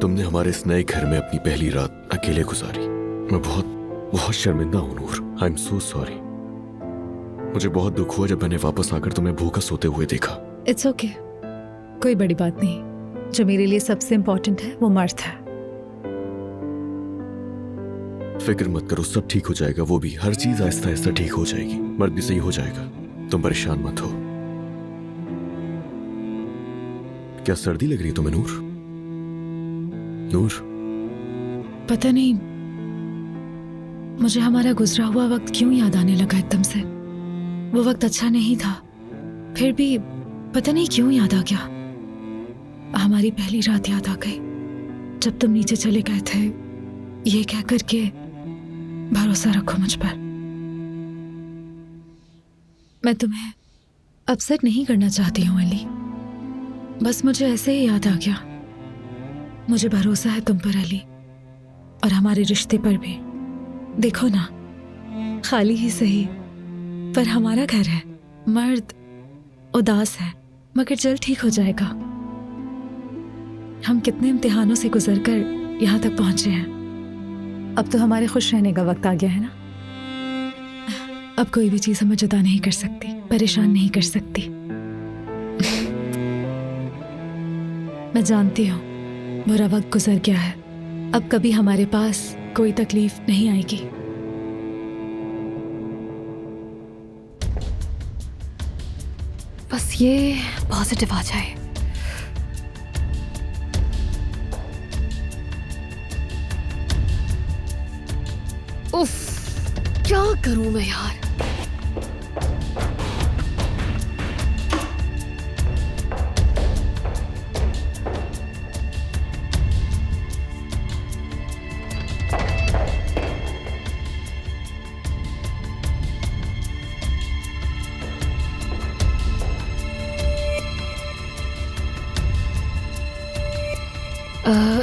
तुमने हमारे इस नए घर में अपनी पहली रात अकेले गुजारी। मैं बहुत बहुत शर्मिंदा हूं नूर। I am so sorry. मुझे बहुत दुख हुआ जब मैंने वापस आकर तुम्हें भूखा सोते हुए देखा। इट्स ओके, कोई बड़ी बात नहीं। जो मेरे लिए सबसे इम्पोर्टेंट है वो मर्थ है। फिक्र मत करो, सब ठीक हो जाएगा। वो भी हर चीज आहिस्ता आहिस्ता ठीक हो जाएगी। मर्द भी सही हो जाएगा, तुम परेशान मत हो। क्या सर्दी लग रही है तुम्हें नूर? नूर, पता नहीं मुझे हमारा गुजरा हुआ वक्त क्यों याद आने लगा एकदम से। वो वक्त अच्छा नहीं था, फिर भी पता नहीं क्यों याद आ गया। हमारी पहली रात याद आ गई जब तुम नीचे चले गए थे ये कह कर के भरोसा रखो मुझ पर। मैं तुम्हें अपसेट नहीं करना चाहती हूँ अली, बस मुझे ऐसे ही याद आ गया। मुझे भरोसा है तुम पर अली, और हमारे रिश्ते पर भी। देखो ना, खाली ही सही पर हमारा घर है। मर्द उदास है मगर जल्द ठीक हो जाएगा। हम कितने इम्तिहानों से गुजरकर यहाँ तक पहुंचे हैं। अब तो हमारे खुश रहने का वक्त आ गया है ना। अब कोई भी चीज हमें जुदा नहीं कर सकती, परेशान नहीं कर सकती। मैं जानती हूँ बुरा वक्त गुजर गया है, अब कभी हमारे पास कोई तकलीफ नहीं आएगी। बस ये पॉजिटिव आ जाए। उफ, क्या करूं मैं यार।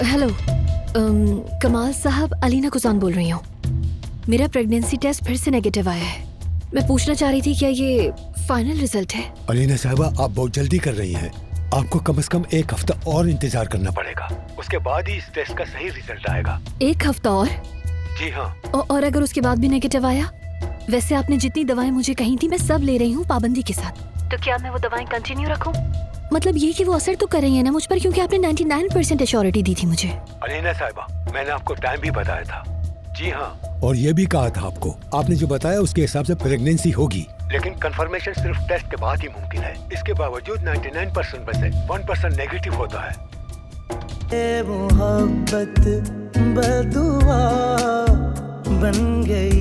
हेलो, कमाल साहब, अलीना कुजान बोल रही हूँ। मेरा प्रेगनेंसी टेस्ट फिर से नेगेटिव आया है। मैं पूछना चाह रही थी क्या ये फाइनल रिजल्ट है? अलीना साहबा, आप बहुत जल्दी कर रही हैं। आपको कम से कम 1 हफ्ता और इंतजार करना पड़ेगा, उसके बाद ही इस टेस्ट का सही रिजल्ट आएगा। 1 हफ्ता और? जी हाँ। और अगर उसके बाद भी नेगेटिव आया? वैसे आपने जितनी दवाएं मुझे कही थी मैं सब ले रही हूँ पाबंदी के साथ, तो क्या मैं वो दवाएं कंटिन्यू रखूँ? मतलब ये कि वो असर तो कर रही है ना मुझ पर, क्योंकि आपने 99% एश्योरिटी दी थी मुझे। अलीना साहिबा, मैंने आपको टाइम भी बताया था। जी हाँ, और ये भी कहा था आपको, आपने जो बताया उसके हिसाब से प्रेगनेंसी होगी, लेकिन कंफर्मेशन सिर्फ टेस्ट के बाद ही मुमकिन है। इसके बावजूद 99% में से 1% नेगेटिव होता है। मोहब्बत बदुआ बन गई।